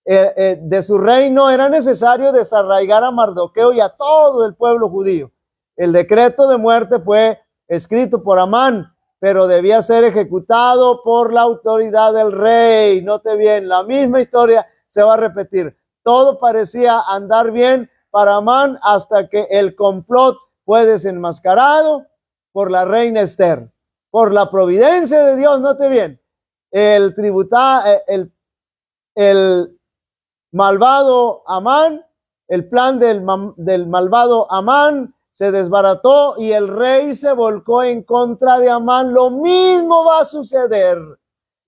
de su reino era necesario desarraigar a Mardoqueo y a todo el pueblo judío. El decreto de muerte fue escrito por Amán, pero debía ser ejecutado por la autoridad del rey. Note bien, la misma historia se va a repetir. Todo parecía andar bien para Amán hasta que el complot fue desenmascarado por la reina Esther. Por la providencia de Dios, note bien, el malvado Amán, el plan del malvado Amán se desbarató y el rey se volcó en contra de Amán. Lo mismo va a suceder,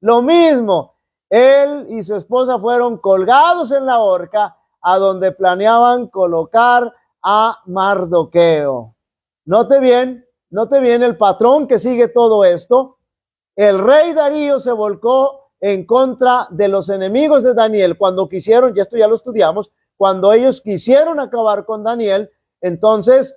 lo mismo. Él y su esposa fueron colgados en la horca, a donde planeaban colocar a Mardoqueo. Note bien el patrón que sigue todo esto. El rey Darío se volcó en contra de los enemigos de Daniel cuando quisieron, y esto ya lo estudiamos, cuando ellos quisieron acabar con Daniel. Entonces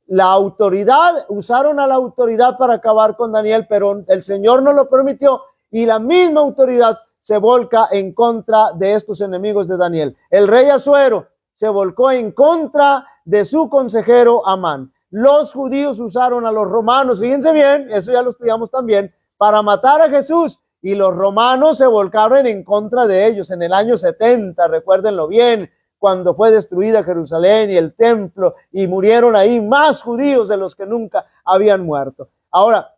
la autoridad, usaron a la autoridad para acabar con Daniel, pero el Señor no lo permitió, y la misma autoridad se volca en contra de estos enemigos de Daniel. El rey Asuero se volcó en contra de su consejero Amán. Los judíos usaron a los romanos, fíjense bien, eso ya lo estudiamos también, para matar a Jesús, y los romanos se volcaron en contra de ellos en el año 70, recuérdenlo bien, cuando fue destruida Jerusalén y el templo, y murieron ahí más judíos de los que nunca habían muerto. Ahora,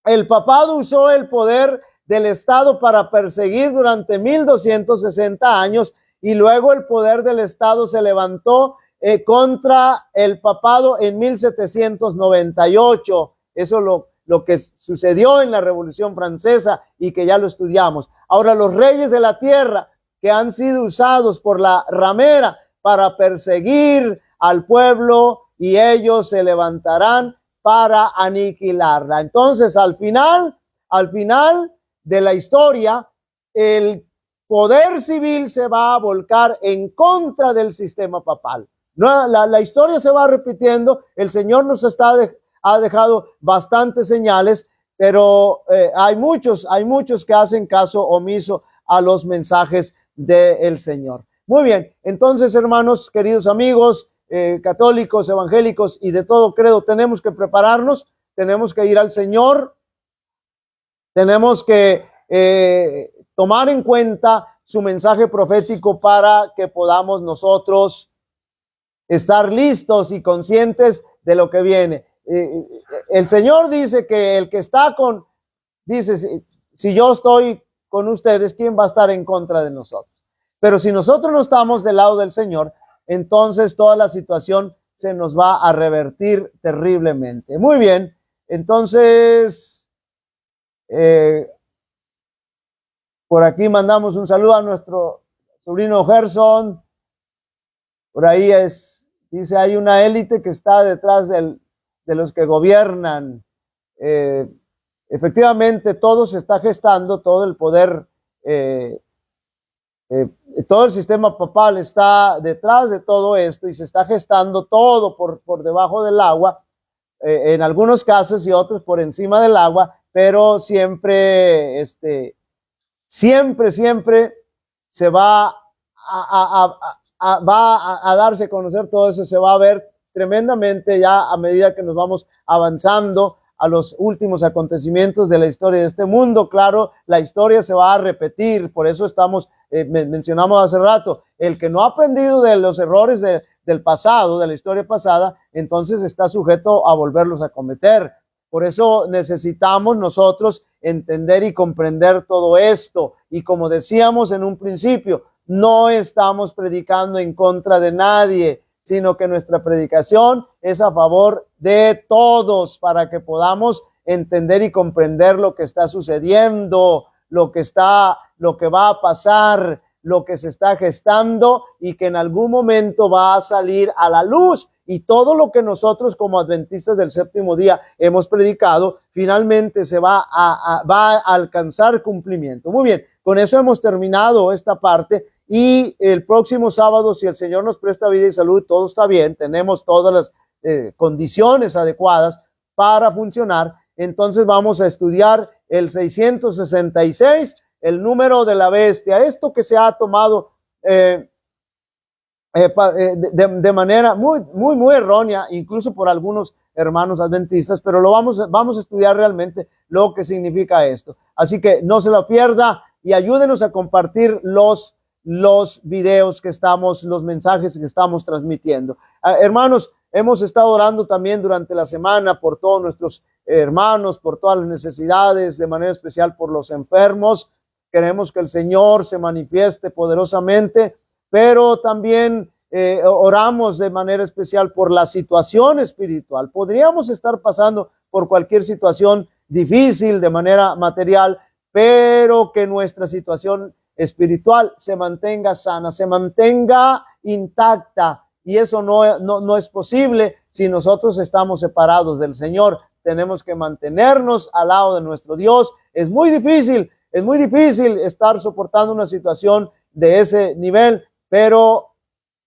el papado usó el poder del Estado para perseguir durante 1260 años, y luego el poder del Estado se levantó contra el papado en 1798. Eso es lo que sucedió en la Revolución Francesa y que ya lo estudiamos. Ahora, los reyes de la tierra que han sido usados por la ramera para perseguir al pueblo, y ellos se levantarán para aniquilarla. Entonces, al final de la historia, el poder civil se va a volcar en contra del sistema papal. No, la historia se va repitiendo. El Señor nos ha dejado bastantes señales, pero hay muchos que hacen caso omiso a los mensajes del Señor. Muy bien, entonces, hermanos, queridos amigos, católicos, evangélicos y de todo credo, tenemos que prepararnos, tenemos que ir al Señor, tenemos que tomar en cuenta su mensaje profético para que podamos nosotros estar listos y conscientes de lo que viene. El Señor dice que el que está dice, si yo estoy con ustedes, ¿quién va a estar en contra de nosotros? Pero si nosotros no estamos del lado del Señor, entonces toda la situación se nos va a revertir terriblemente. Muy bien, entonces, por aquí mandamos un saludo a nuestro sobrino Gerson. Por ahí dice, hay una élite que está detrás de los que gobiernan. Efectivamente, todo se está gestando, todo el poder, todo el sistema papal está detrás de todo esto, y se está gestando todo por debajo del agua, en algunos casos, y otros por encima del agua, pero siempre se va a darse a conocer todo eso, se va a ver tremendamente ya a medida que nos vamos avanzando a los últimos acontecimientos de la historia de este mundo. Claro, la historia se va a repetir, por eso mencionamos hace rato, el que no ha aprendido de los errores del pasado, de la historia pasada, entonces está sujeto a volverlos a cometer. Por eso necesitamos nosotros entender y comprender todo esto. Y como decíamos en un principio, no estamos predicando en contra de nadie, sino que nuestra predicación es a favor de todos, para que podamos entender y comprender lo que está sucediendo, lo que va a pasar, lo que se está gestando y que en algún momento va a salir a la luz. Y todo lo que nosotros como adventistas del séptimo día hemos predicado, finalmente se va a alcanzar cumplimiento. Muy bien, con eso hemos terminado esta parte, y el próximo sábado, si el Señor nos presta vida y salud, todo está bien, tenemos todas las condiciones adecuadas para funcionar, entonces vamos a estudiar el 666, el número de la bestia, esto que se ha tomado de manera muy errónea, incluso por algunos hermanos adventistas, pero vamos a estudiar realmente lo que significa esto. Así que no se lo pierda, y ayúdenos a compartir los videos los mensajes que estamos transmitiendo. Hermanos, hemos estado orando también durante la semana por todos nuestros hermanos, por todas las necesidades, de manera especial por los enfermos. Queremos que el Señor se manifieste poderosamente, pero también oramos de manera especial por la situación espiritual. Podríamos estar pasando por cualquier situación difícil de manera material, pero que nuestra situación espiritual se mantenga sana, se mantenga intacta, y eso no es posible si nosotros estamos separados del Señor. Tenemos que mantenernos al lado de nuestro Dios. Es muy difícil estar soportando una situación de ese nivel, pero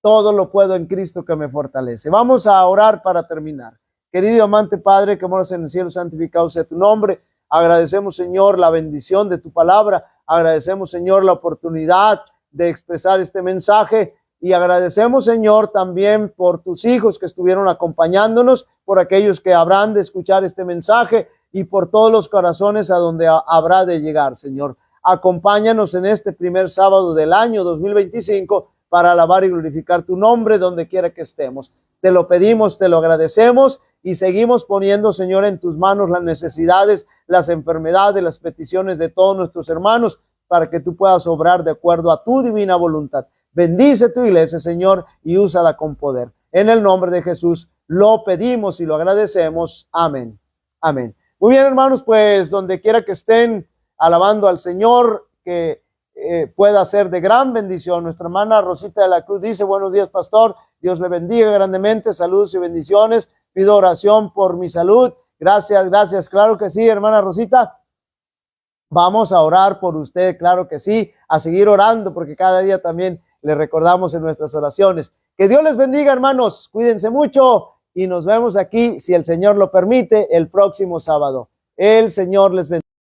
todo lo puedo en Cristo que me fortalece. Vamos a orar para terminar. Querido amante Padre, que moras en el cielo, santificado sea tu nombre. Agradecemos, Señor, la bendición de tu palabra. Agradecemos, Señor, la oportunidad de expresar este mensaje, y agradecemos, Señor, también por tus hijos que estuvieron acompañándonos, por aquellos que habrán de escuchar este mensaje, y por todos los corazones a donde habrá de llegar, Señor. Acompáñanos en este primer sábado del año 2025 para alabar y glorificar tu nombre donde quiera que estemos. Te lo pedimos, te lo agradecemos y seguimos poniendo, Señor, en tus manos las necesidades, las enfermedades, las peticiones de todos nuestros hermanos, para que tú puedas obrar de acuerdo a tu divina voluntad. Bendice tu iglesia, Señor, y úsala con poder. En el nombre de Jesús lo pedimos y lo agradecemos. Amén. Amén. Muy bien, hermanos, pues donde quiera que estén alabando al Señor, que pueda ser de gran bendición. Nuestra hermana Rosita de la Cruz dice: buenos días, pastor. Dios le bendiga grandemente. Saludos y bendiciones. Pido oración por mi salud. Gracias, gracias. Claro que sí, hermana Rosita. Vamos a orar por usted, claro que sí, a seguir orando, porque cada día también le recordamos en nuestras oraciones. Que Dios les bendiga, hermanos, cuídense mucho y nos vemos aquí, si el Señor lo permite, el próximo sábado. El Señor les bendiga.